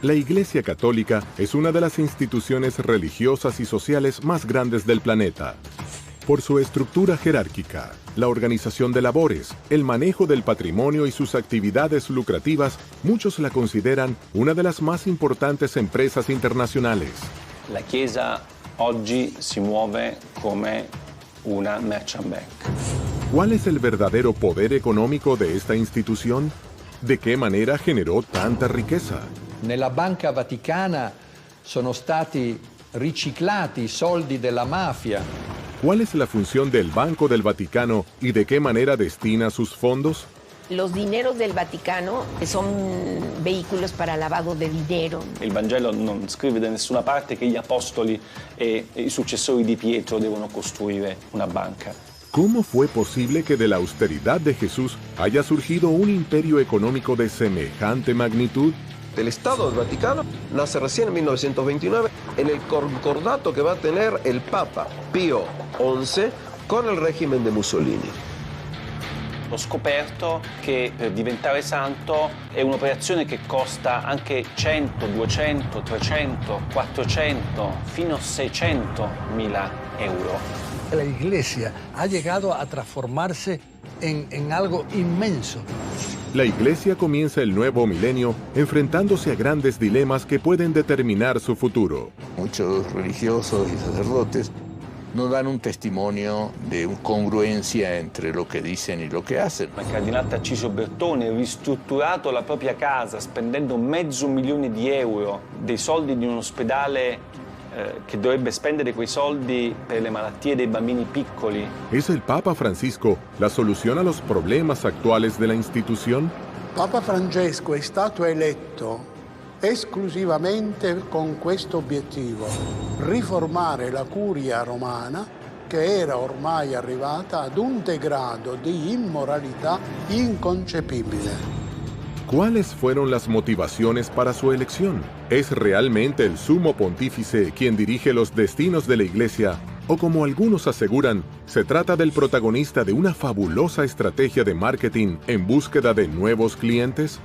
La Iglesia Católica es una de las instituciones religiosas y sociales más grandes del planeta. Por su estructura jerárquica, la organización de labores, el manejo del patrimonio y sus actividades lucrativas, muchos la consideran una de las más importantes empresas internacionales. La Chiesa oggi si muove come una merchant bank. ¿Cuál es el verdadero poder económico de esta institución? ¿De qué manera generó tanta riqueza? Nella Banca Vaticana sono stati riciclati i soldi della mafia. ¿Cuál es la función del Banco del Vaticano y de qué manera destina sus fondos? Los dineros del Vaticano son vehículos para lavado de dinero. Il Vangelo non scrive da nessuna parte che gli apostoli e i successori di Pietro devono costruire una banca. ¿Cómo fue posible que de la austeridad de Jesús haya surgido un imperio económico de semejante magnitud? El Estado del Vaticano nace recién en 1929 en el concordato que va a tener el Papa Pío XI con el régimen de Mussolini. Ho scoperto che per diventare santo è un'operazione che costa anche 100, 200, 300, 400, fino a 600 mila euro. La Iglesia ha llegado a transformarse en algo inmenso. La Iglesia comienza el nuevo milenio enfrentándose a grandes dilemas que pueden determinar su futuro. Muchos religiosos y sacerdotes no dan un testimonio de congruencia entre lo che dicono e lo che hacen. Il cardinale Tarcisio Bertone ha ristrutturato la propria casa spendendo €500.000 dei soldi di un ospedale che dovrebbe spendere quei soldi per le malattie dei bambini piccoli. ¿Es el Papa Francisco la solución a los problemas actuales de la institución? Papa Francesco è stato eletto esclusivamente con questo obiettivo: riformare la curia romana, che era ormai arrivata ad un degrado di immoralità inconcepibile. ¿Cuáles fueron las motivaciones para su elección? ¿Es realmente el sumo pontífice quien dirige los destinos de la Iglesia? ¿O como algunos aseguran, se trata del protagonista de una fabulosa estrategia de marketing en búsqueda de nuevos clientes?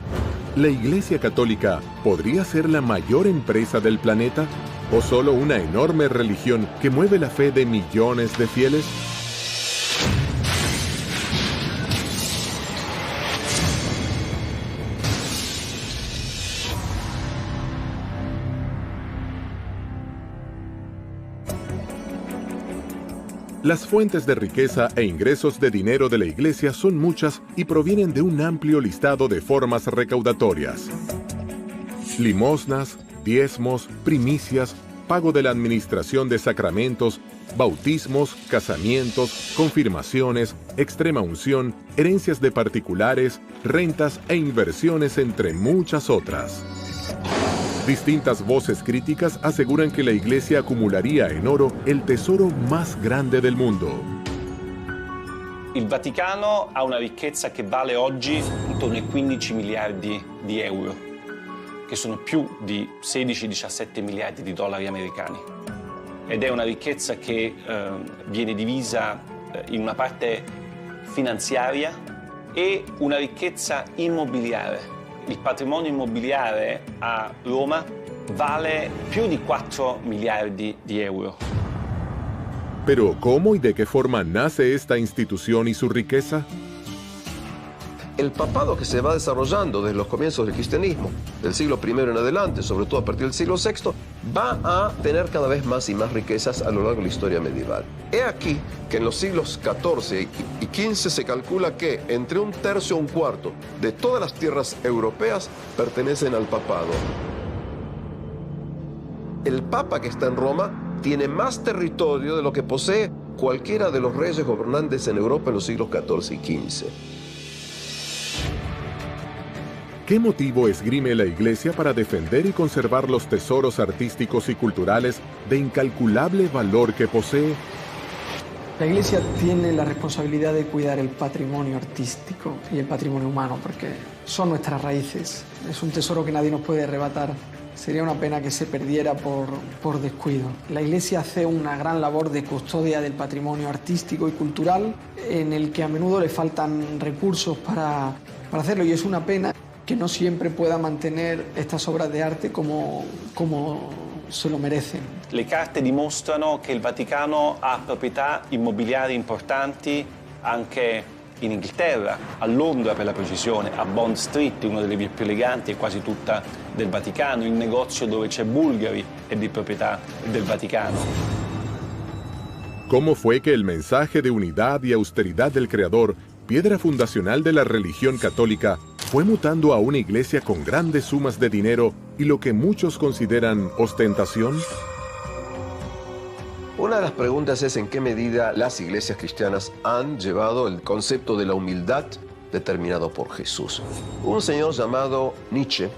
¿La Iglesia Católica podría ser la mayor empresa del planeta? ¿O solo una enorme religión que mueve la fe de millones de fieles? Las fuentes de riqueza e ingresos de dinero de la Iglesia son muchas y provienen de un amplio listado de formas recaudatorias. Limosnas, diezmos, primicias, pago de la administración de sacramentos, bautismos, casamientos, confirmaciones, extrema unción, herencias de particulares, rentas e inversiones, entre muchas otras. Distintas voces críticas aseguran que la Iglesia acumularía en oro el tesoro más grande del mundo. Il Vaticano ha una ricchezza che vale oggi intorno ai 15 miliardi di euro, che sono più di 16-17 miliardi di dollari americani. Ed è una ricchezza che viene divisa in una parte finanziaria e una ricchezza immobiliare. Il patrimonio immobiliare a Roma vale più di 4 miliardi di euro. Pero, ¿cómo y de qué forma nace esta institución y su riqueza? El papado que se va desarrollando desde los comienzos del cristianismo, del siglo I en adelante, sobre todo a partir del siglo VI, va a tener cada vez más y más riquezas a lo largo de la historia medieval. He aquí que en los siglos XIV y XV se calcula que entre un tercio a un cuarto de todas las tierras europeas pertenecen al papado. El papa que está en Roma tiene más territorio de lo que posee cualquiera de los reyes gobernantes en Europa en los siglos XIV y XV. ¿Qué motivo esgrime la Iglesia para defender y conservar los tesoros artísticos y culturales de incalculable valor que posee? La Iglesia tiene la responsabilidad de cuidar el patrimonio artístico y el patrimonio humano, porque son nuestras raíces. Es un tesoro que nadie nos puede arrebatar. Sería una pena que se perdiera por descuido. La Iglesia hace una gran labor de custodia del patrimonio artístico y cultural, en el que a menudo le faltan recursos para hacerlo, y es una pena. que no siempre pueda mantener estas obras de arte como se lo merecen. Le carte dimostrano che il Vaticano ha proprietà immobiliari importanti anche in Inghilterra, a Londra per la precisione, a Bond Street, una delle vie più eleganti e quasi tutta del Vaticano. Il negozio dove c'è Bulgari è di proprietà del Vaticano. ¿Cómo fue que el mensaje de unidad y austeridad del Creador, piedra fundacional de la religión católica, fue mutando a una iglesia con grandes sumas de dinero y lo que muchos consideran ostentación? Una de las preguntas es en qué medida las iglesias cristianas han llevado el concepto de la humildad determinado por Jesús. Un señor llamado Nietzsche,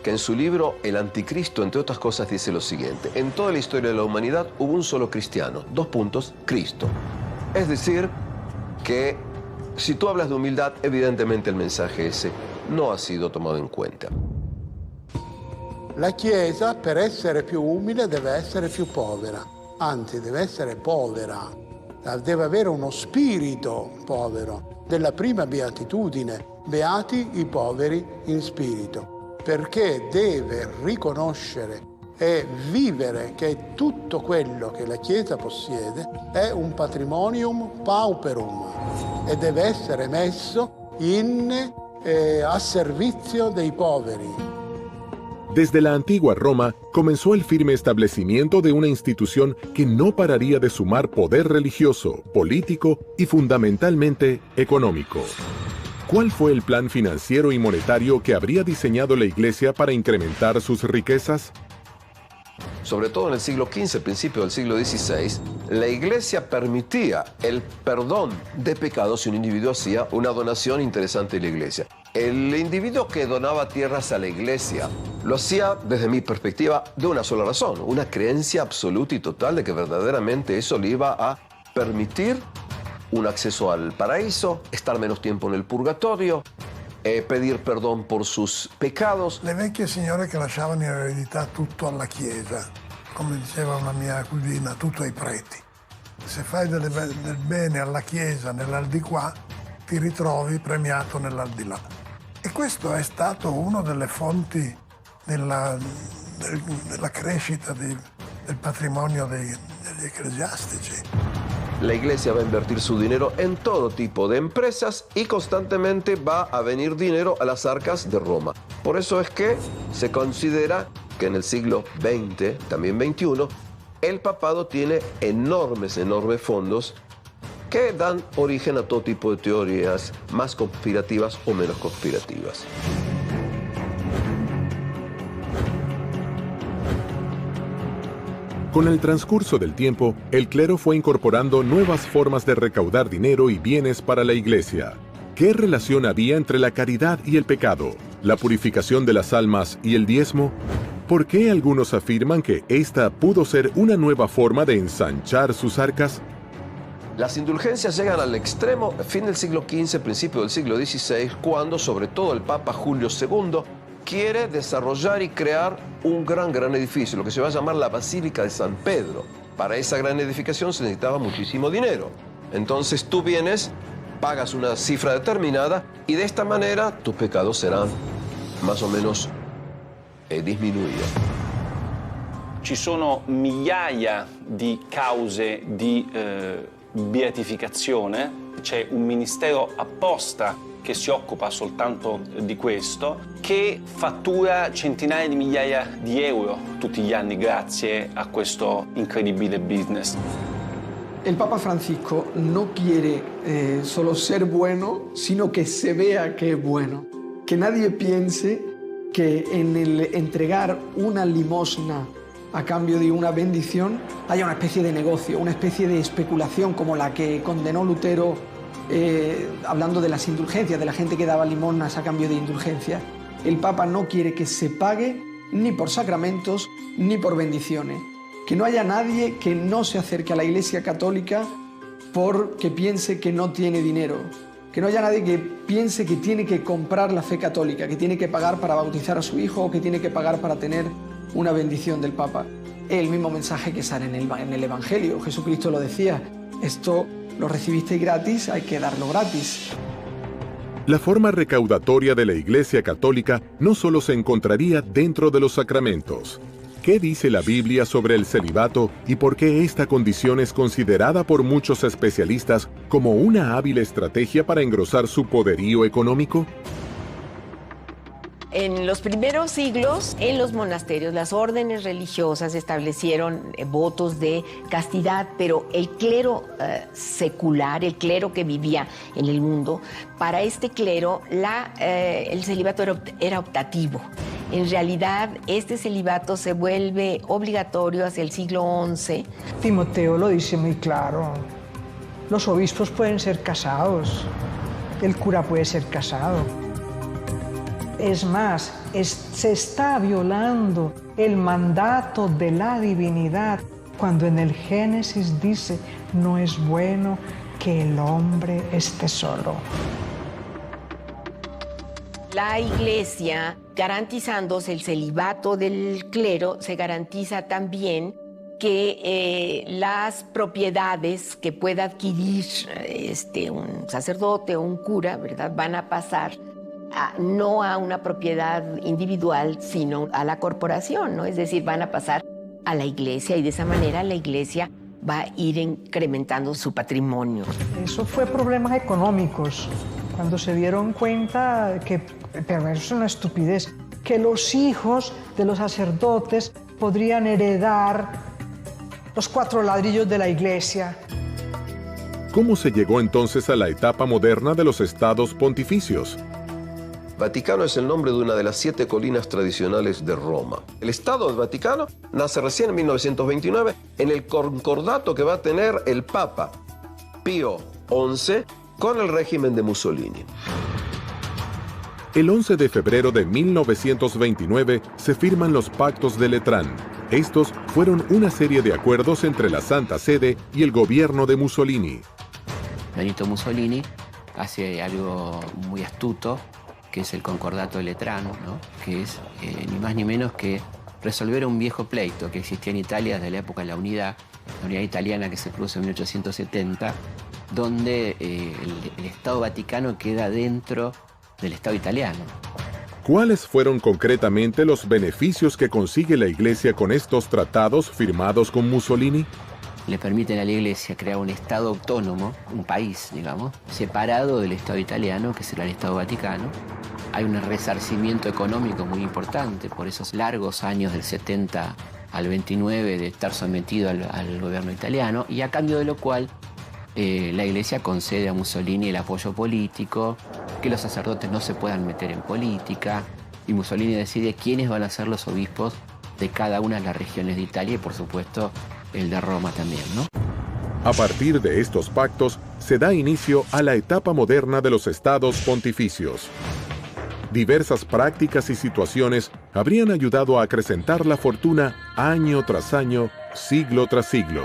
que en su libro El Anticristo, entre otras cosas, dice lo siguiente: en toda la historia de la humanidad hubo un solo cristiano, Cristo. Es decir, que si tú hablas de humildad, evidentemente el mensaje ese no ha sido tomado en cuenta. La Chiesa, per essere più umile, deve essere più povera. Anzi, deve essere povera, deve avere uno spirito povero, della prima beatitudine, beati i poveri in spirito, perché deve riconoscere e vivere che tutto quello che la Chiesa possiede è un patrimonium pauperum e deve essere messo a servizio dei poveri. Desde la antigua Roma comenzó el firme establecimiento de una institución que no pararía de sumar poder religioso, político y fundamentalmente económico. ¿Cuál fue el plan financiero y monetario que habría diseñado la Iglesia para incrementar sus riquezas? Sobre todo en el siglo XV, principio del siglo XVI, la Iglesia permitía el perdón de pecados si un individuo hacía una donación interesante a la Iglesia. El individuo que donaba tierras a la Iglesia lo hacía, desde mi perspectiva, de una sola razón: una creencia absoluta y total de que verdaderamente eso le iba a permitir un acceso al paraíso, estar menos tiempo en el purgatorio, pedir perdón por sus pecados. Le vecchie signore che lasciavano in eredità tutto alla Chiesa, come diceva una mia cugina, tutto ai preti. Se fai del bene alla Chiesa nell'aldilà, ti ritrovi premiato nell'aldilà. E questo è stato una delle fonti della crescita del patrimonio degli ecclesiastici. La Iglesia va a invertir su dinero en todo tipo de empresas y constantemente va a venir dinero a las arcas de Roma. Por eso es que se considera que en el siglo XX, también XXI, el papado tiene enormes fondos que dan origen a todo tipo de teorías más conspirativas o menos conspirativas. Con el transcurso del tiempo, el clero fue incorporando nuevas formas de recaudar dinero y bienes para la Iglesia. ¿Qué relación había entre la caridad y el pecado, la purificación de las almas y el diezmo? ¿Por qué algunos afirman que esta pudo ser una nueva forma de ensanchar sus arcas? Las indulgencias llegan al extremo fin del siglo XV, principio del siglo XVI, cuando sobre todo el Papa Julio II quiere desarrollar y crear un gran edificio, lo que se va a llamar la Basílica de San Pedro. Para esa gran edificación se necesitaba muchísimo dinero. Entonces tú vienes, pagas una cifra determinada y de esta manera tus pecados serán más o menos disminuidos. Ci sono migliaia di cause di beatificazione, c'è un ministero apposta che si occupa soltanto di questo, che fattura centinaia di migliaia di euro tutti gli anni grazie a questo incredibile business. El Papa Francisco no quiere solo ser bueno, sino que se vea que es bueno. Que nadie piense que en el entregar una limosna a cambio de una bendición haya una especie de negocio, una especie de especulación como la que condenó Lutero hablando de las indulgencias, de la gente que daba limosnas a cambio de indulgencias. El Papa no quiere que se pague ni por sacramentos ni por bendiciones. Que no haya nadie que no se acerque a la Iglesia Católica porque piense que no tiene dinero. Que no haya nadie que piense que tiene que comprar la fe católica, que tiene que pagar para bautizar a su hijo o que tiene que pagar para tener una bendición del Papa. El mismo mensaje que sale en el Evangelio. Jesucristo lo decía, esto lo recibisteis gratis, hay que darlo gratis. La forma recaudatoria de la Iglesia Católica no solo se encontraría dentro de los sacramentos. ¿Qué dice la Biblia sobre el celibato y por qué esta condición es considerada por muchos especialistas como una hábil estrategia para engrosar su poderío económico? En los primeros siglos, en los monasterios, las órdenes religiosas establecieron votos de castidad, pero el clero secular, el clero que vivía en el mundo, para este clero el celibato era optativo. En realidad, este celibato se vuelve obligatorio hacia el siglo XI. Timoteo lo dice muy claro. Los obispos pueden ser casados, el cura puede ser casado. Es más, se está violando el mandato de la divinidad cuando en el Génesis dice, no es bueno que el hombre esté solo. La Iglesia, garantizándose el celibato del clero, se garantiza también que las propiedades que pueda adquirir un sacerdote o un cura, ¿verdad?, van a pasar no a una propiedad individual, sino a la corporación, ¿no? Es decir, van a pasar a la Iglesia y de esa manera la Iglesia va a ir incrementando su patrimonio. Eso fue problemas económicos, cuando se dieron cuenta pero eso es una estupidez, que los hijos de los sacerdotes podrían heredar los 4 ladrillos de la Iglesia. ¿Cómo se llegó entonces a la etapa moderna de los estados pontificios? Vaticano es el nombre de una de las 7 colinas tradicionales de Roma. El Estado del Vaticano nace recién en 1929 en el concordato que va a tener el Papa Pío XI con el régimen de Mussolini. El 11 de febrero de 1929 se firman los Pactos de Letrán. Estos fueron una serie de acuerdos entre la Santa Sede y el gobierno de Mussolini. Benito Mussolini hace algo muy astuto, que es el Concordato de Letrán, ¿no? Que es ni más ni menos que resolver un viejo pleito que existía en Italia desde la época de la unidad italiana que se produce en 1870, donde el Estado Vaticano queda dentro del Estado italiano. ¿Cuáles fueron concretamente los beneficios que consigue la Iglesia con estos tratados firmados con Mussolini? Le permiten a la Iglesia crear un Estado autónomo, un país, digamos, separado del Estado italiano, que será el Estado Vaticano. Hay un resarcimiento económico muy importante por esos largos años del 70 al 29 de estar sometido al gobierno italiano, y a cambio de lo cual la Iglesia concede a Mussolini el apoyo político, que los sacerdotes no se puedan meter en política, y Mussolini decide quiénes van a ser los obispos de cada una de las regiones de Italia y, por supuesto, el de Roma también, ¿no? A partir de estos pactos, se da inicio a la etapa moderna de los estados pontificios. Diversas prácticas y situaciones habrían ayudado a acrecentar la fortuna año tras año, siglo tras siglo.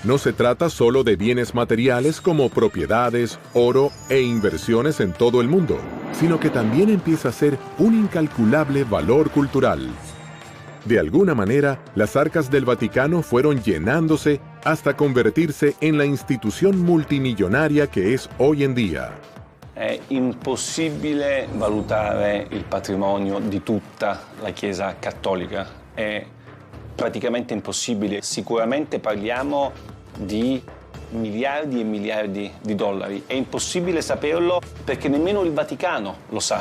No se trata solo de bienes materiales como propiedades, oro e inversiones en todo el mundo, sino que también empieza a ser un incalculable valor cultural. De alguna manera, las arcas del Vaticano fueron llenándose hasta convertirse en la institución multimillonaria que es hoy en día. È impossibile valutare il patrimonio di tutta la Chiesa cattolica. È praticamente impossibile. Sicuramente parliamo di miliardi e miliardi di dollari. È impossibile saperlo perché nemmeno il Vaticano lo sa.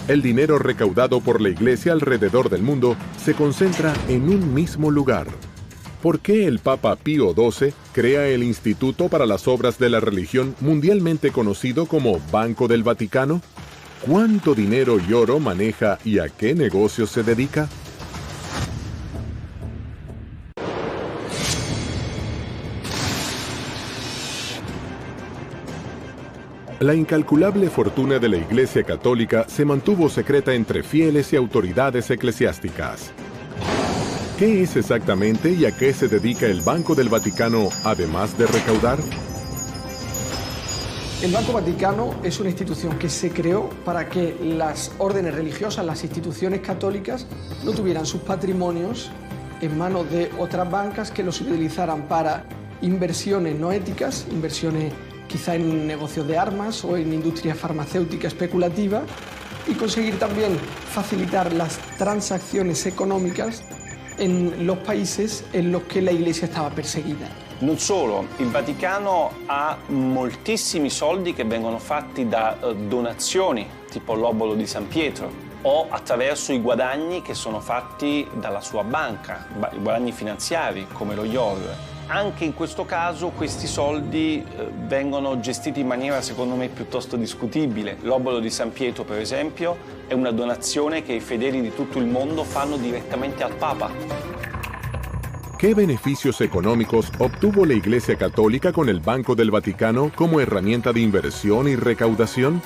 El dinero recaudado por la Iglesia alrededor del mundo se concentra en un mismo lugar. ¿Por qué el Papa Pío XII crea el Instituto para las Obras de la Religión, mundialmente conocido como Banco del Vaticano? ¿Cuánto dinero y oro maneja y a qué negocios se dedica? La incalculable fortuna de la Iglesia Católica se mantuvo secreta entre fieles y autoridades eclesiásticas. ¿Qué es exactamente y a qué se dedica el Banco del Vaticano, además de recaudar? El Banco Vaticano es una institución que se creó para que las órdenes religiosas, las instituciones católicas, no tuvieran sus patrimonios en manos de otras bancas que los utilizaran para inversiones no éticas, inversiones quizá en negocios de armas o en industria farmacéutica especulativa, y conseguir también facilitar las transacciones económicas en los países en los che la Iglesia stava perseguita. Non solo, il Vaticano ha moltissimi soldi che vengono fatti da donazioni, tipo l'obolo di San Pietro, o attraverso i guadagni che sono fatti dalla sua banca, i guadagni finanziari come lo IOR. Anche in questo caso questi soldi vengono gestiti in maniera secondo me piuttosto discutibile. L'obolo di San Pietro, per esempio, è una donazione che i fedeli di tutto il mondo fanno direttamente al Papa. ¿Qué beneficios económicos obtuvo la Iglesia Católica con el Banco del Vaticano como herramienta de inversión y recaudación?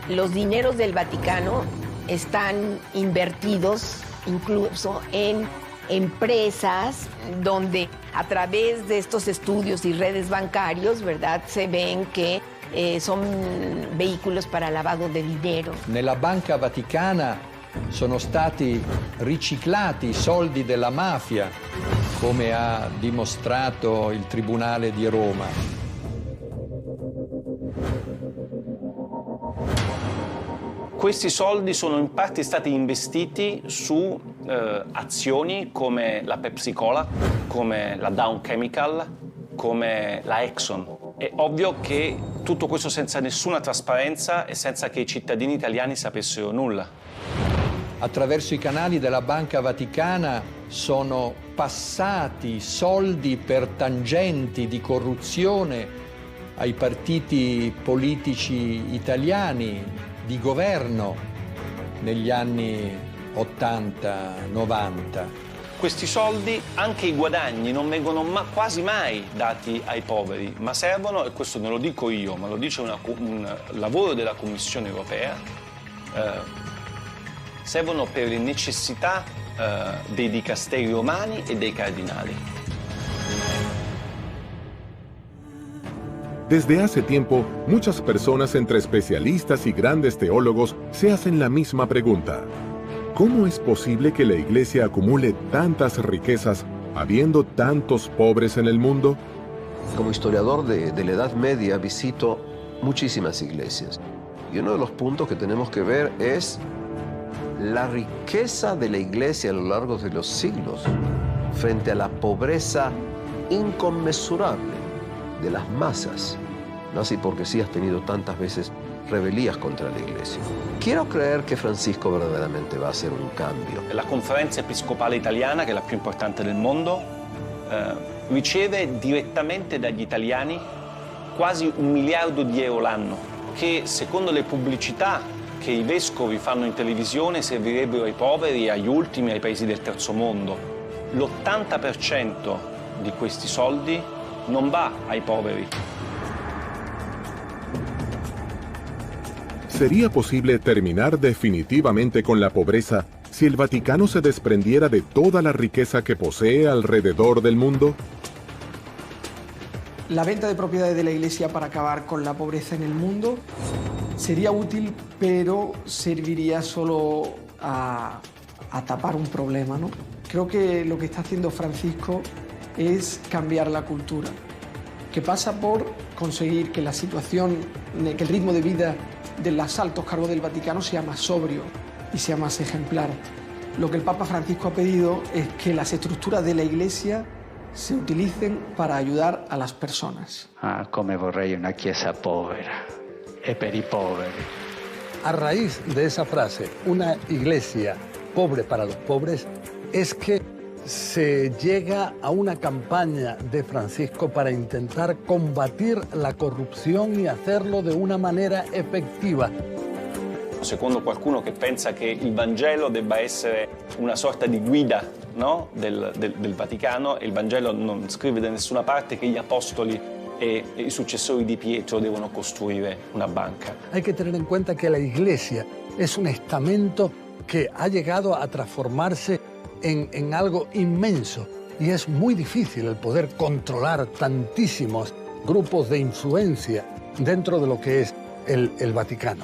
Los dineros del Vaticano están invertidos incluso en empresas donde a través de estos estudios y redes bancarios, ¿verdad?, se ven que son vehículos para lavado de dinero. Nella Banca Vaticana sono stati riciclati i soldi della mafia, come ha dimostrato il Tribunale di Roma. Questi soldi sono in parte stati investiti su azioni come la Pepsi Cola, come la Dow Chemical, come la Exxon. È ovvio che tutto questo senza nessuna trasparenza e senza che i cittadini italiani sapessero nulla. Attraverso i canali della Banca Vaticana sono passati soldi per tangenti di corruzione ai partiti politici italiani di governo negli anni 80-90. Questi soldi, anche i guadagni, non vengono quasi mai dati ai poveri, ma servono, e questo non lo dico io, ma lo dice un lavoro della Commissione europea, servono per le necessità dei dicasteri romani e dei cardinali. Desde hace tiempo, muchas personas entre especialistas y grandes teólogos se hacen la misma pregunta. ¿Cómo es posible que la Iglesia acumule tantas riquezas habiendo tantos pobres en el mundo? Como historiador de la Edad Media visito muchísimas iglesias y uno de los puntos que tenemos que ver es la riqueza de la Iglesia a lo largo de los siglos frente a la pobreza inconmensurable de las masas. No así porque sí has tenido tantas veces rebelías contra la Iglesia. Quiero creer che Francisco verdaderamente va a hacer un cambio. La Conferenza Episcopale Italiana, che è la più importante del mondo, riceve direttamente dagli italiani quasi 1 miliardo di euro l'anno, che secondo le pubblicità che i vescovi fanno in televisione servirebbero ai poveri, agli ultimi, ai paesi del terzo mondo. L'80% di questi soldi non va ai poveri. ¿Sería posible terminar definitivamente con la pobreza si el Vaticano se desprendiera de toda la riqueza que posee alrededor del mundo? La venta de propiedades de la Iglesia para acabar con la pobreza en el mundo sería útil, pero serviría solo a tapar un problema, ¿no? Creo que lo que está haciendo Francisco es cambiar la cultura, que pasa por conseguir que la situación, que el ritmo de vida de los altos cargos del Vaticano sea más sobrio y sea más ejemplar. Lo que el Papa Francisco ha pedido es que las estructuras de la Iglesia se utilicen para ayudar a las personas. Ah, come vorrei una chiesa povera e per i poveri. A raíz de esa frase, una iglesia pobre para los pobres, es que se llega a una campaña de Francisco para intentar combatir la corrupción y hacerlo de una manera effettiva. Secondo qualcuno che pensa che il Vangelo debba essere una sorta di guida, no? del Vaticano, e il Vangelo non scrive da nessuna parte che gli apostoli e i successori di Pietro devono costruire una banca. Hay que tener en cuenta que la Iglesia es un estamento que ha llegado a transformarse en algo inmenso y es muy difícil el poder controlar tantísimos grupos de influencia dentro de lo que es el Vaticano.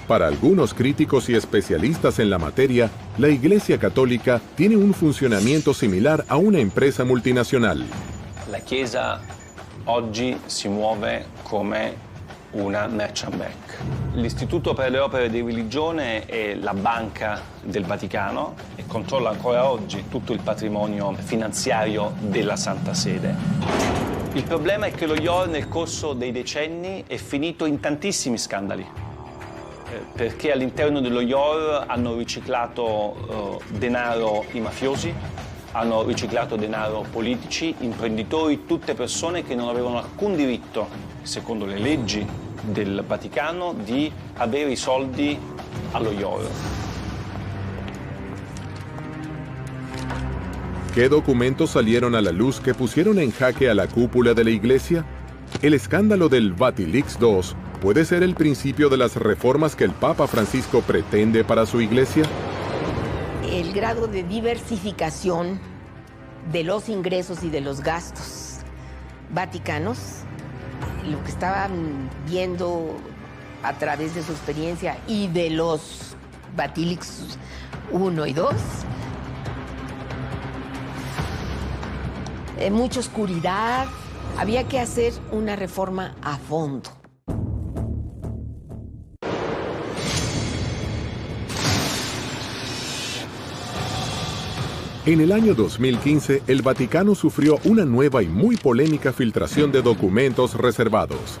Para algunos críticos y especialistas en la materia, la Iglesia Católica tiene un funcionamiento similar a una empresa multinacional. La Chiesa oggi si muove come una merchant bank. L'Istituto per le opere di religione è la banca del Vaticano e controlla ancora oggi tutto il patrimonio finanziario della Santa Sede. Il problema è che lo IOR nel corso dei decenni è finito in tantissimi scandali, perché all'interno dello IOR hanno riciclato denaro i mafiosi, hanno riciclato denaro politici, imprenditori, tutte persone che non avevano alcun diritto, secondo le leggi del Vaticano, di avere i soldi allo IOR. ¿Qué documentos salieron a la luz que pusieron en jaque a la cúpula de la Iglesia? El escándalo del Vatilix II puede ser el principio de las reformas que el Papa Francisco pretende para su Iglesia. El grado de diversificación de los ingresos y de los gastos vaticanos, lo que estaban viendo a través de su experiencia y de los Vatilix I y II, mucha oscuridad, había que hacer una reforma a fondo. En el año 2015, el Vaticano sufrió una nueva y muy polémica filtración de documentos reservados.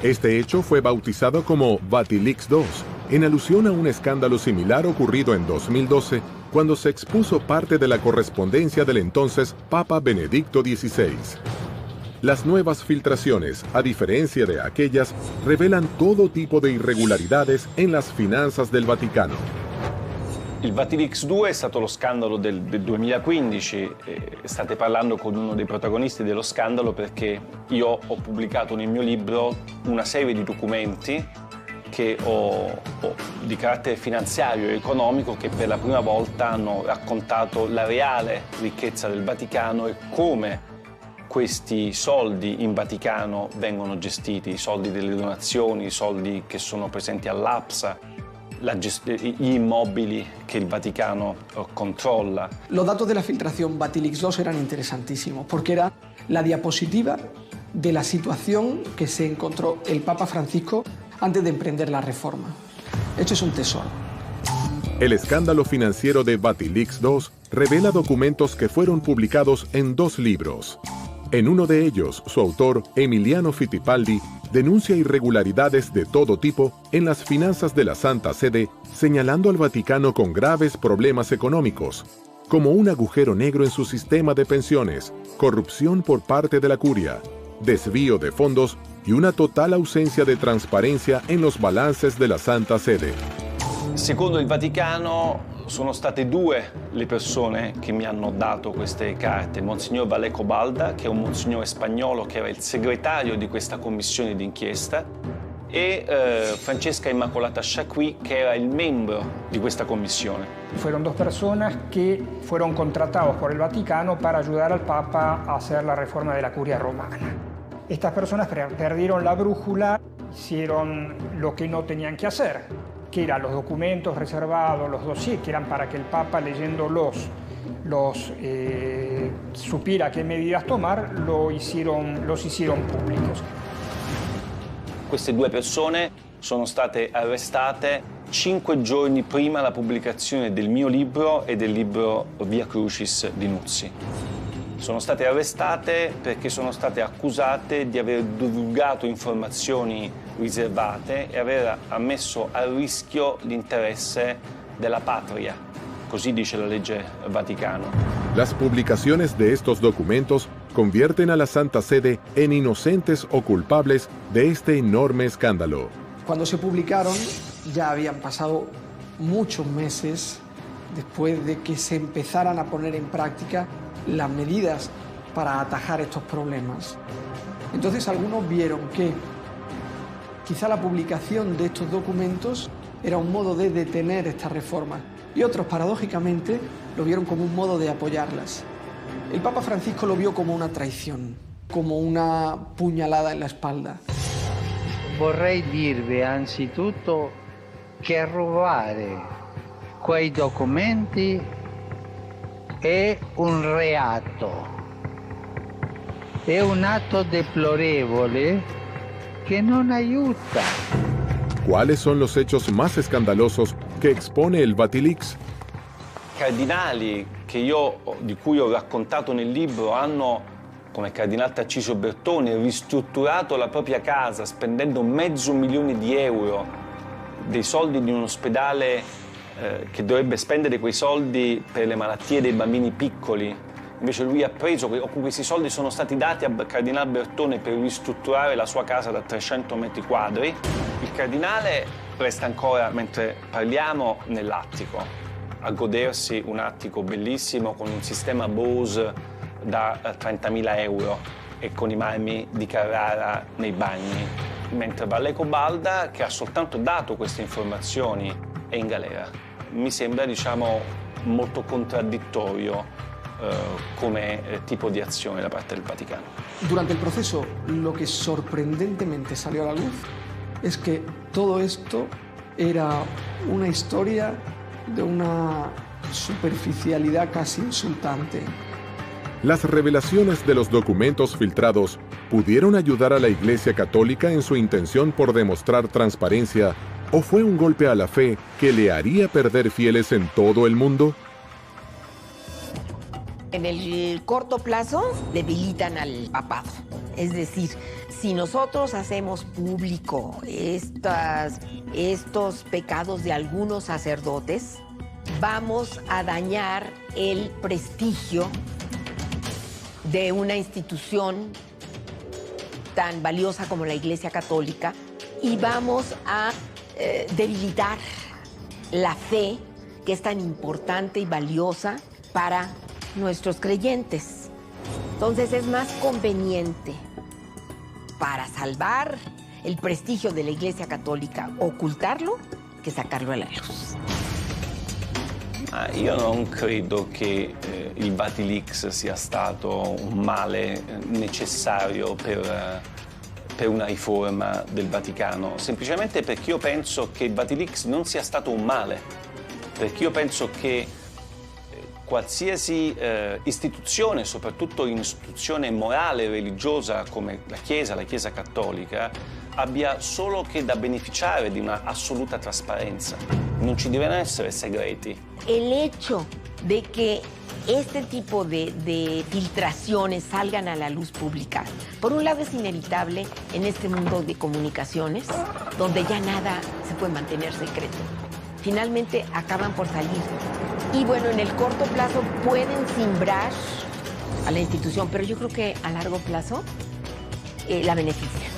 Este hecho fue bautizado como Vatilix II, en alusión a un escándalo similar ocurrido en 2012, cuando se expuso parte de la correspondencia del entonces Papa Benedicto XVI. Las nuevas filtraciones, a diferencia de aquellas, revelan todo tipo de irregolaridades en las finanzas del Vaticano. Il Vatilix II è stato lo scandalo del 2015, state parlando con uno dei protagonisti dello scandalo perché io ho pubblicato nel mio libro una serie di documenti che di carattere finanziario e economico che per la prima volta hanno raccontato la reale ricchezza del Vaticano e come questi soldi in Vaticano vengono gestiti, i soldi delle donazioni, i soldi che sono presenti all'APSA, gli immobili que el Vaticano controla. Los datos de la filtración Vatilix II eran interesantísimos porque era la diapositiva de la situación que se encontró el Papa Francisco antes de emprender la reforma. Esto es un tesoro. El escándalo financiero de Vatilix II revela documentos que fueron publicados en 2 libros. En uno de ellos, su autor, Emiliano Fittipaldi, denuncia irregularidades de todo tipo en las finanzas de la Santa Sede, señalando al Vaticano con graves problemas económicos, como un agujero negro en su sistema de pensiones, corrupción por parte de la curia, desvío de fondos y una total ausencia de transparencia en los balances de la Santa Sede. Secondo il Vaticano sono state 2 le persone che mi hanno dato queste carte, Monsignor Valeco Balda, che è un monsignore spagnolo che era il segretario di questa commissione d'inchiesta, e Francesca Immacolata Chacqui, che era il membro di questa commissione. Fueron 2 personas que fueron contratados por el Vaticano para ayudar al Papa a hacer la reforma de la curia romana. Estas personas perdieron la brújula, hicieron lo que no tenían que hacer, que eran los documentos reservados, los dossiers, que eran para que el Papa, leyéndolos, supiera qué medidas tomar, los hicieron públicos. Queste 2 persone sono state arrestate 5 giorni prima la pubblicazione del mio libro e del libro Via Crucis di Nuzzi. Sono state arrestate perché sono state accusate di aver divulgato informazioni riservate e aver messo a rischio l'interesse della patria, così dice la legge Vaticano. Las publicaciones de estos documentos convierten a la Santa Sede en inocentes o culpables de este enorme escándalo. Cuando se publicaron ya habían pasado muchos meses después de que se empezaran a poner en práctica las medidas para atajar estos problemas. Entonces algunos vieron que quizá la publicación de estos documentos era un modo de detener estas reformas y otros, paradójicamente, lo vieron como un modo de apoyarlas. El Papa Francisco lo vio como una traición, como una puñalada en la espalda. Vorrei dirvi anzitutto che rubare quei documenti è un reato. è un atto deplorevole che non aiuta. ¿Cuáles son los hechos más escandalosos que expone el Vatilix? Cardinali di cui ho raccontato nel libro hanno, come il cardinale Tarcisio Bertone, ristrutturato la propria casa spendendo €500.000 dei soldi di un ospedale che dovrebbe spendere quei soldi per le malattie dei bambini piccoli. Invece lui ha preso, questi soldi sono stati dati al cardinale Bertone per ristrutturare la sua casa da 300 metri quadri. Il cardinale resta ancora, mentre parliamo, nell'attico, a godersi un attico bellissimo con un sistema Bose da €30.000 e con i marmi di Carrara nei bagni. Mentre Valleco Balda, che ha soltanto dato queste informazioni, è in galera. Mi sembra, molto contraddittorio come tipo di azione da parte del Vaticano. Durante el proceso, lo que sorprendentemente salió a la luz es que todo esto era una historia de una superficialidad casi insultante. Las revelaciones de los documentos filtrados pudieron ayudar a la Iglesia Católica en su intención por demostrar transparencia, ¿o fue un golpe a la fe que le haría perder fieles en todo el mundo? En el corto plazo debilitan al papado. Es decir, si nosotros hacemos público estos pecados de algunos sacerdotes, vamos a dañar el prestigio de una institución tan valiosa como la Iglesia Católica y vamos a debilitar la fe que es tan importante y valiosa para nuestros creyentes. Entonces es más conveniente para salvar el prestigio de la Iglesia Católica ocultarlo che sacarlo alla luz. Io non credo che il Vatilix sia stato un male necessario per una riforma del Vaticano, semplicemente perché io penso che il Vatilix non sia stato un male, perché io penso che qualsiasi istituzione, soprattutto un'istituzione morale e religiosa come la Chiesa Cattolica, abbia solo che da beneficiare di una assoluta trasparenza. Non ci devono essere segreti. El hecho de que este tipo de filtraciones salgan a la luz pública, por un lado es inevitable en este mundo de comunicaciones, donde ya nada se puede mantener secreto. Finalmente acaban por salir. Y bueno, en el corto plazo pueden simbrar a la institución, pero yo creo que a largo plazo la beneficia.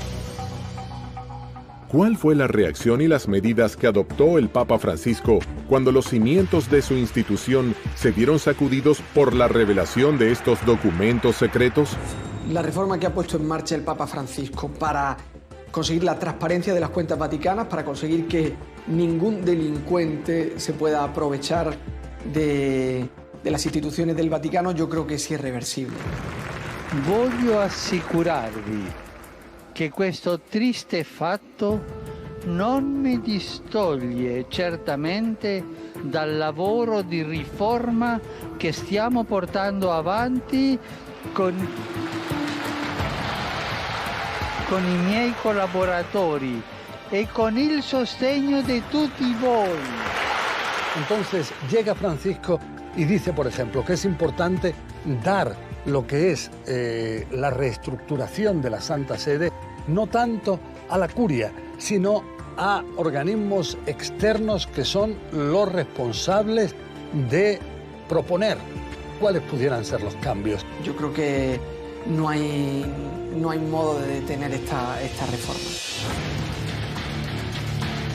¿Cuál fue la reacción y las medidas que adoptó el Papa Francisco cuando los cimientos de su institución se vieron sacudidos por la revelación de estos documentos secretos? La reforma que ha puesto en marcha el Papa Francisco para conseguir la transparencia de las cuentas vaticanas, para conseguir que ningún delincuente se pueda aprovechar de las instituciones del Vaticano, yo creo que es irreversible. Voglio assicurarvi che questo triste fatto non mi distoglie certamente dal lavoro di riforma che stiamo portando avanti con i miei collaboratori e con il sostegno di tutti voi. Entonces llega Francisco y dice, por ejemplo, que es importante dar lo que es la reestructuración de la Santa Sede, no tanto a la curia, sino a organismos externos que son los responsables de proponer cuáles pudieran ser los cambios. Yo creo que no hay modo de detener esta reforma.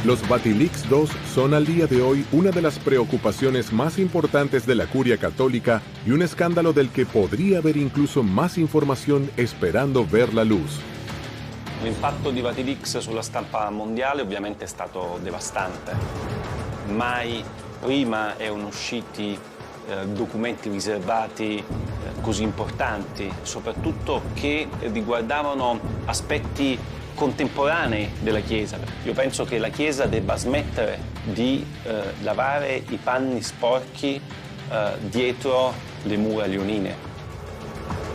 Los Vatilix II son al día de hoy una de las preocupaciones más importantes de la curia católica y un escándalo del que podría haber incluso más información esperando ver la luz. L'impatto di Vatilix sulla stampa mondiale ovviamente è stato devastante. Mai prima erano usciti documenti riservati così importanti, soprattutto che riguardavano aspetti contemporanei della Chiesa. Io penso che la Chiesa debba smettere di lavare i panni sporchi dietro le mura leonine.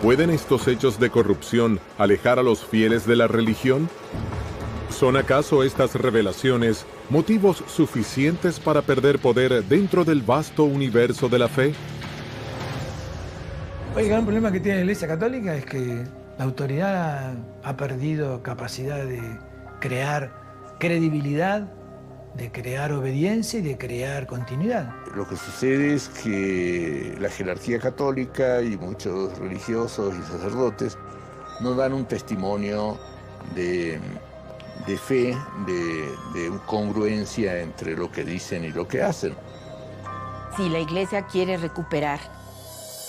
¿Pueden estos hechos de corrupción alejar a los fieles de la religión? ¿Son acaso estas revelaciones motivos suficientes para perder poder dentro del vasto universo de la fe? El gran problema que tiene la Iglesia Católica es que la autoridad ha perdido capacidad de crear credibilidad, de crear obediencia y de crear continuidad. Lo que sucede es que la jerarquía católica y muchos religiosos y sacerdotes no dan un testimonio de fe, de congruencia entre lo que dicen y lo que hacen. Si la Iglesia quiere recuperar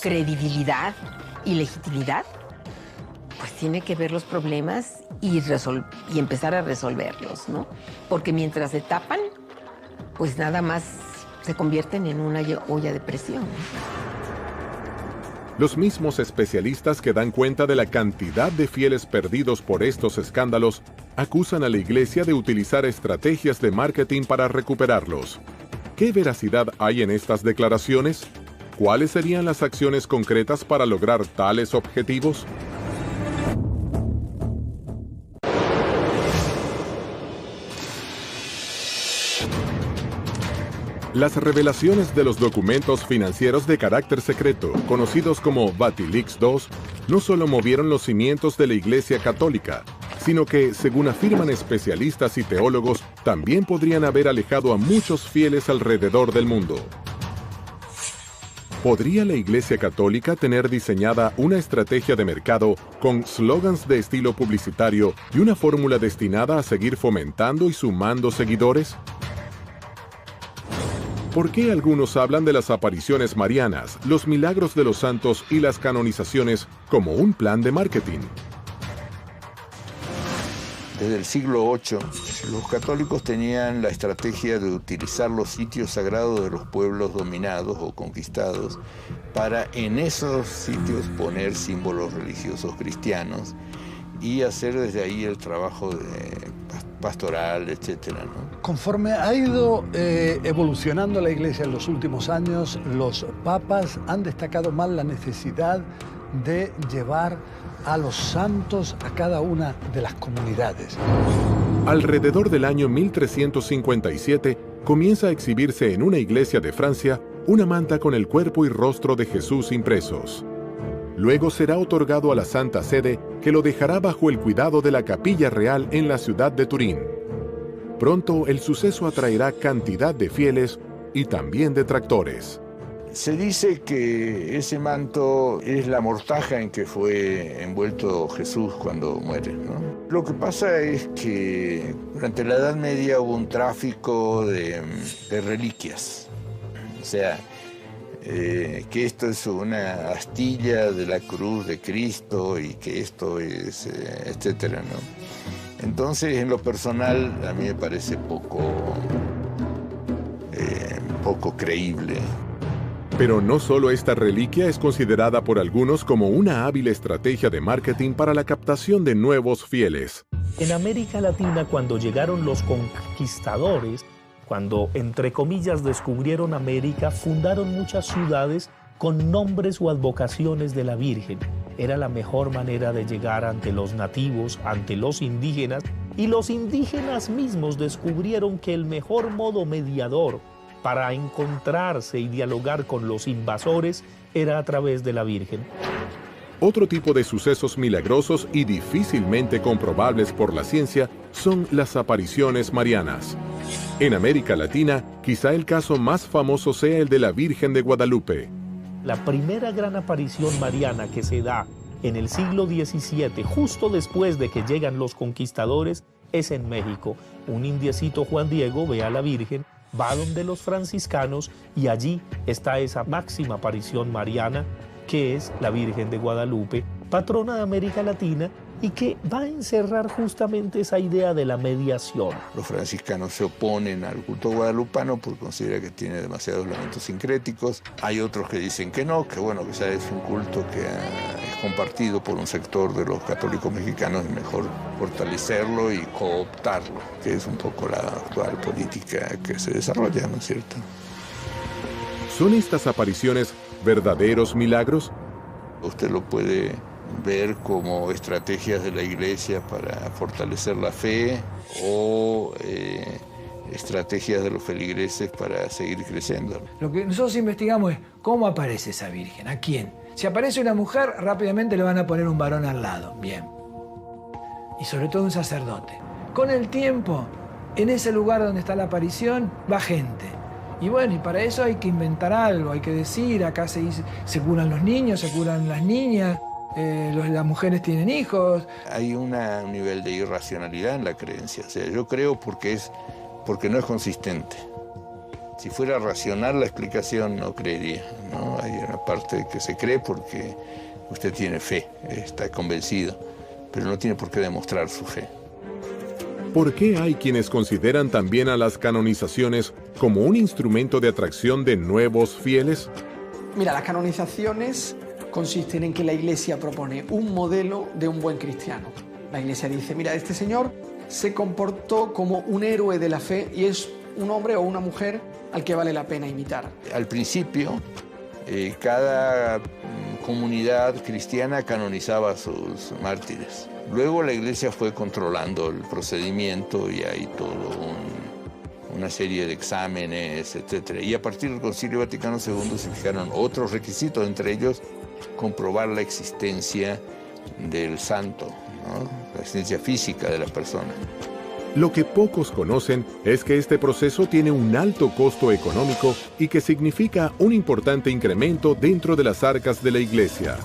credibilidad y legitimidad, pues tiene que ver los problemas y empezar a resolverlos, ¿no? Porque mientras se tapan, pues nada más se convierten en una olla de presión. Los mismos especialistas que dan cuenta de la cantidad de fieles perdidos por estos escándalos acusan a la Iglesia de utilizar estrategias de marketing para recuperarlos. ¿Qué veracidad hay en estas declaraciones? ¿Cuáles serían las acciones concretas para lograr tales objetivos? Las revelaciones de los documentos financieros de carácter secreto, conocidos como Vatilix II, no solo movieron los cimientos de la Iglesia Católica, sino que, según afirman especialistas y teólogos, también podrían haber alejado a muchos fieles alrededor del mundo. ¿Podría la Iglesia Católica tener diseñada una estrategia de mercado con slogans de estilo publicitario y una fórmula destinada a seguir fomentando y sumando seguidores? ¿Por qué algunos hablan de las apariciones marianas, los milagros de los santos y las canonizaciones como un plan de marketing? Desde el siglo VIII, los católicos tenían la estrategia de utilizar los sitios sagrados de los pueblos dominados o conquistados para en esos sitios poner símbolos religiosos cristianos y hacer desde ahí el trabajo pastoral, etcétera, ¿no? Conforme ha ido evolucionando la Iglesia en los últimos años, los papas han destacado más la necesidad de llevar a los santos a cada una de las comunidades. Alrededor del año 1357 comienza a exhibirse en una iglesia de Francia una manta con el cuerpo y rostro de Jesús impresos. Luego será otorgado a la Santa Sede, que lo dejará bajo el cuidado de la Capilla Real en la ciudad de Turín. Pronto el suceso atraerá cantidad de fieles y también detractores. Se dice que ese manto es la mortaja en que fue envuelto Jesús cuando muere, ¿no? Lo que pasa es que durante la Edad Media hubo un tráfico de reliquias. O sea, que esto es una astilla de la cruz de Cristo y que esto es, etcétera, ¿no? Entonces, en lo personal, a mí me parece poco creíble. Pero no solo esta reliquia es considerada por algunos como una hábil estrategia de marketing para la captación de nuevos fieles. En América Latina, cuando llegaron los conquistadores, cuando, entre comillas, descubrieron América, fundaron muchas ciudades con nombres o advocaciones de la Virgen. Era la mejor manera de llegar ante los nativos, ante los indígenas, y los indígenas mismos descubrieron que el mejor modo mediador para encontrarse y dialogar con los invasores era a través de la Virgen. Otro tipo de sucesos milagrosos y difícilmente comprobables por la ciencia son las apariciones marianas. En América Latina, quizá el caso más famoso sea el de la Virgen de Guadalupe. La primera gran aparición mariana que se da en el siglo XVII, justo después de que llegan los conquistadores, es en México. Un indiecito, Juan Diego, ve a la Virgen, va donde los franciscanos y allí está esa máxima aparición mariana que es la Virgen de Guadalupe, patrona de América Latina y que va a encerrar justamente esa idea de la mediación. Los franciscanos se oponen al culto guadalupano porque consideran que tiene demasiados elementos sincréticos. Hay otros que dicen que no, que bueno, que ya es un culto que es compartido por un sector de los católicos mexicanos, es mejor fortalecerlo y cooptarlo, que es un poco la actual política que se desarrolla, ¿no es cierto? ¿Son estas apariciones verdaderos milagros? Usted lo puede ver como estrategias de la Iglesia para fortalecer la fe o estrategias de los feligreses para seguir creciendo. Lo que nosotros investigamos es cómo aparece esa Virgen, a quién. Si aparece una mujer, rápidamente le van a poner un varón al lado, bien. Y sobre todo un sacerdote. Con el tiempo, en ese lugar donde está la aparición, va gente. Y bueno, y para eso hay que inventar algo, hay que decir, acá se curan los niños, se curan las niñas, las mujeres tienen hijos. Hay un nivel de irracionalidad en la creencia. O sea, yo creo porque no es consistente. Si fuera racional la explicación, no creería, ¿no? Hay una parte que se cree porque usted tiene fe, está convencido, pero no tiene por qué demostrar su fe. ¿Por qué hay quienes consideran también a las canonizaciones como un instrumento de atracción de nuevos fieles? Mira, las canonizaciones consisten en que la Iglesia propone un modelo de un buen cristiano. La Iglesia dice, mira, este señor se comportó como un héroe de la fe y es un hombre o una mujer al que vale la pena imitar. Al principio, cada comunidad cristiana canonizaba a sus mártires. Luego la Iglesia fue controlando el procedimiento y hay toda una serie de exámenes, etc. Y a partir del Concilio Vaticano II se fijaron otros requisitos, entre ellos comprobar la existencia del santo, ¿no? La existencia física de la persona. Lo que pocos conocen es que este proceso tiene un alto costo económico y que significa un importante incremento dentro de las arcas de la Iglesia.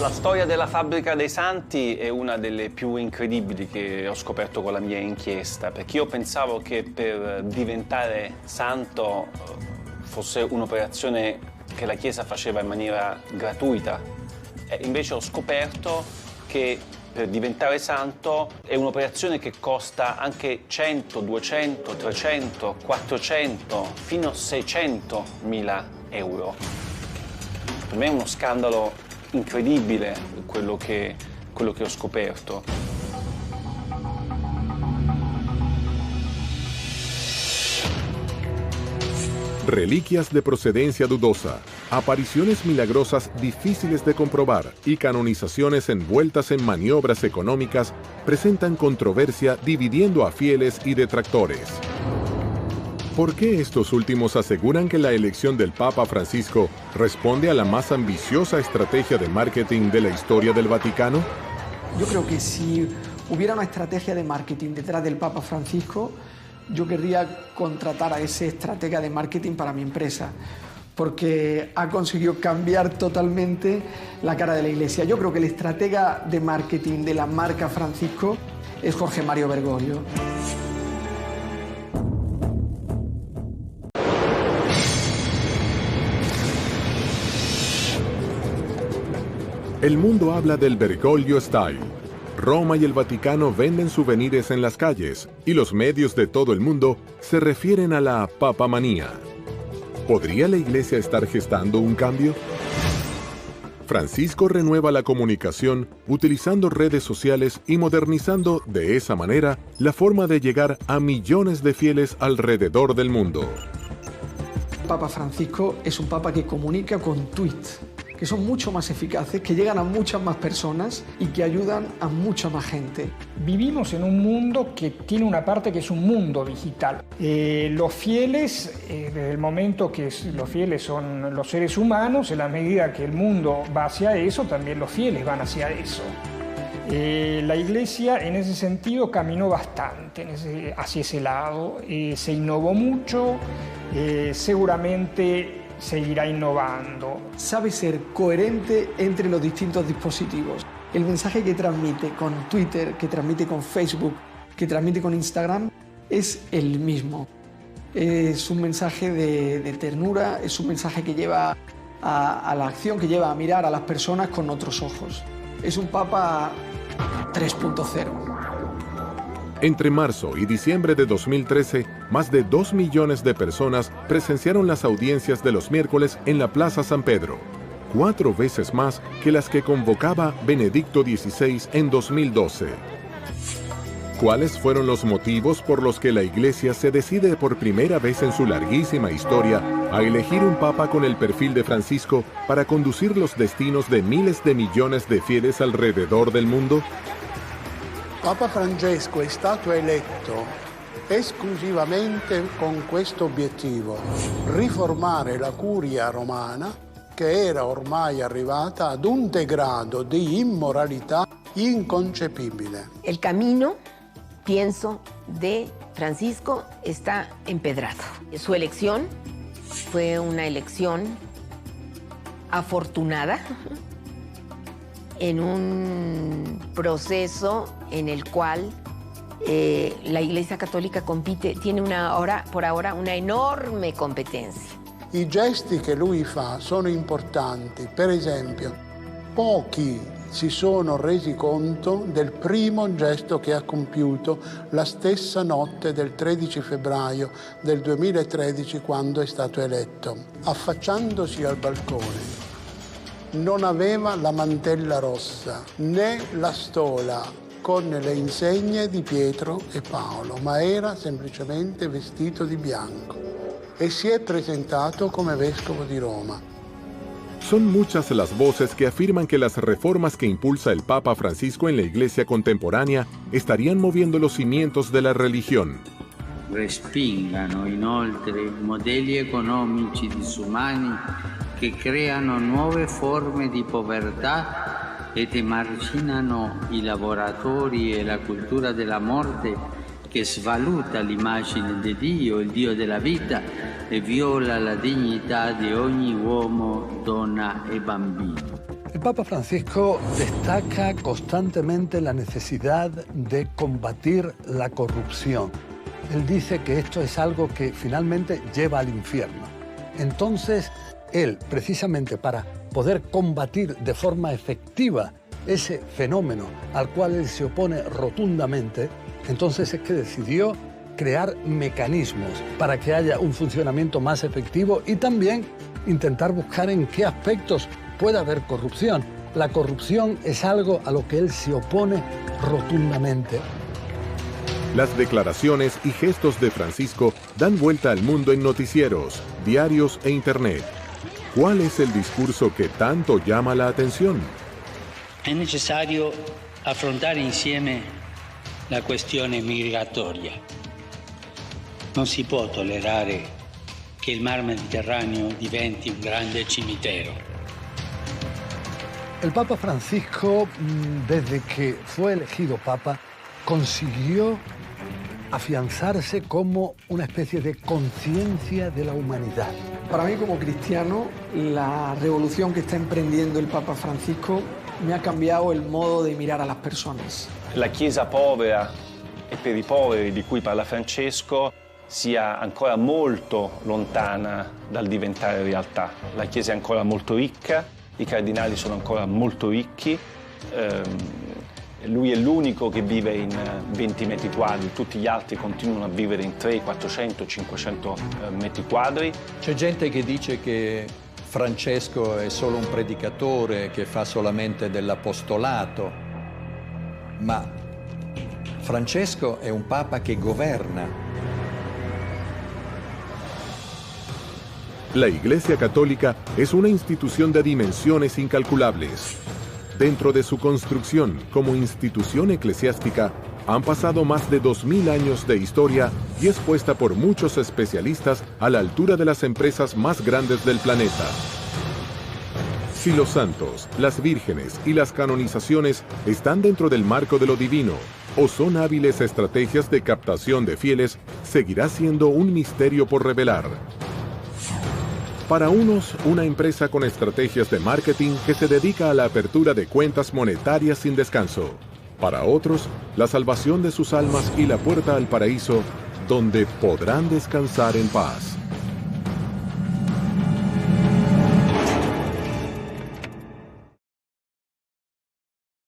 La storia della fabbrica dei santi è una delle più incredibili che ho scoperto con la mia inchiesta, perché io pensavo che per diventare santo fosse un'operazione che la Chiesa faceva in maniera gratuita. E invece ho scoperto che per diventare santo è un'operazione che costa anche 100, 200, 300, 400, fino a 600.000 euro. Per me è uno scandalo incredibile quello che ho scoperto. Reliquias de procedencia dudosa, apariciones milagrosas difíciles de comprobar y canonizaciones envueltas en maniobras económicas presentan controversia dividiendo a fieles y detractores. ¿Por qué estos últimos aseguran que la elección del Papa Francisco responde a la más ambiciosa estrategia de marketing de la historia del Vaticano? Yo creo que si hubiera una estrategia de marketing detrás del Papa Francisco, yo querría contratar a ese estratega de marketing para mi empresa, porque ha conseguido cambiar totalmente la cara de la Iglesia. Yo creo que el estratega de marketing de la marca Francisco es Jorge Mario Bergoglio. El mundo habla del Bergoglio Style. Roma y el Vaticano venden souvenirs en las calles y los medios de todo el mundo se refieren a la papamanía. ¿Podría la Iglesia estar gestando un cambio? Francisco renueva la comunicación utilizando redes sociales y modernizando de esa manera la forma de llegar a millones de fieles alrededor del mundo. Papa Francisco es un papa que comunica con tweets, que son mucho más eficaces, que llegan a muchas más personas y que ayudan a mucha más gente. Vivimos en un mundo que tiene una parte que es un mundo digital. Los fieles, desde el momento que los fieles son los seres humanos, en la medida que el mundo va hacia eso, también los fieles van hacia eso. La Iglesia en ese sentido caminó bastante hacia ese lado, se innovó mucho, seguramente seguirá innovando. Sabe ser coherente entre los distintos dispositivos. El mensaje que transmite con Twitter, que transmite con Facebook, que transmite con Instagram, es el mismo. Es un mensaje de ternura, es un mensaje que lleva a la acción, que lleva a mirar a las personas con otros ojos. Es un Papa 3.0. Entre marzo y diciembre de 2013, más de 2 millones de personas presenciaron las audiencias de los miércoles en la Plaza San Pedro, 4 veces más que las que convocaba Benedicto XVI en 2012. ¿Cuáles fueron los motivos por los que la Iglesia se decide por primera vez en su larguísima historia a elegir un papa con el perfil de Francisco para conducir los destinos de miles de millones de fieles alrededor del mundo? Papa Francesco è stato eletto esclusivamente con questo obiettivo: riformare la curia romana, che era ormai arrivata ad un degrado di immoralità inconcepibile. El camino, pienso, de Francisco está empedrado. Su elección fue una elección afortunada en un proceso en el cual la Iglesia Cattolica tiene por ahora una enorme competencia. I gesti che lui fa sono importanti. Per esempio, pochi si sono resi conto del primo gesto che ha compiuto la stessa notte del 13 febbraio del 2013, quando è stato eletto. Affacciandosi al balcone, non aveva la mantella rossa né la stola con le insegne di Pietro e Paolo, ma era semplicemente vestito di bianco e si è presentato come vescovo di Roma. Son muchas las voces que afirman que las reformas que impulsa el Papa Francisco en la Iglesia contemporánea estarían moviendo los cimientos de la religión. Respingano inoltre modelli economici disumani che creano nuove forme di povertà ed emarginano i lavoratori e la cultura della morte che svaluta l'immagine di Dio, il Dio della vita, e viola la dignità di ogni uomo, donna e bambino. El Papa Francisco destaca constantemente la necesidad de combatir la corrupción. Él dice que esto es algo que finalmente lleva al infierno. Entonces, él, precisamente para poder combatir de forma efectiva ese fenómeno al cual él se opone rotundamente, entonces es que decidió crear mecanismos para que haya un funcionamiento más efectivo y también intentar buscar en qué aspectos puede haber corrupción. La corrupción es algo a lo que él se opone rotundamente. Las declaraciones y gestos de Francisco dan vuelta al mundo en noticieros, diarios e internet. ¿Cuál es el discurso que tanto llama la atención? È necessario affrontare insieme la questione migratoria. Non si può tollerare che il mar Mediterraneo diventi un grande cimitero. El Papa Francisco, desde que fue elegido Papa, consiguió afianzarse como una especie de conciencia de la humanidad. Para mí, como cristiano, la revolución que está emprendiendo el Papa Francisco me ha cambiado el modo de mirar a las personas. La Chiesa povera e per i poveri di cui parla Francesco sia ancora molto lontana dal diventare realtà. La Chiesa è ancora molto ricca, i cardinali sono ancora molto ricchi, lui è l'unico che vive in 20 metri quadri, tutti gli altri continuano a vivere in 300, 400, 500 metri quadri. C'è gente che dice che Francesco è solo un predicatore che fa solamente dell'apostolato, ma Francesco è un papa che governa. La Iglesia Católica es una institución de dimensiones incalculables. Dentro de su construcción como institución eclesiástica, han pasado más de 2000 años de historia y es puesta por muchos especialistas a la altura de las empresas más grandes del planeta. Si los santos, las vírgenes y las canonizaciones están dentro del marco de lo divino o son hábiles estrategias de captación de fieles, seguirá siendo un misterio por revelar. Para unos, una empresa con estrategias de marketing que se dedica a la apertura de cuentas monetarias sin descanso. Para otros, la salvación de sus almas y la puerta al paraíso, donde podrán descansar en paz.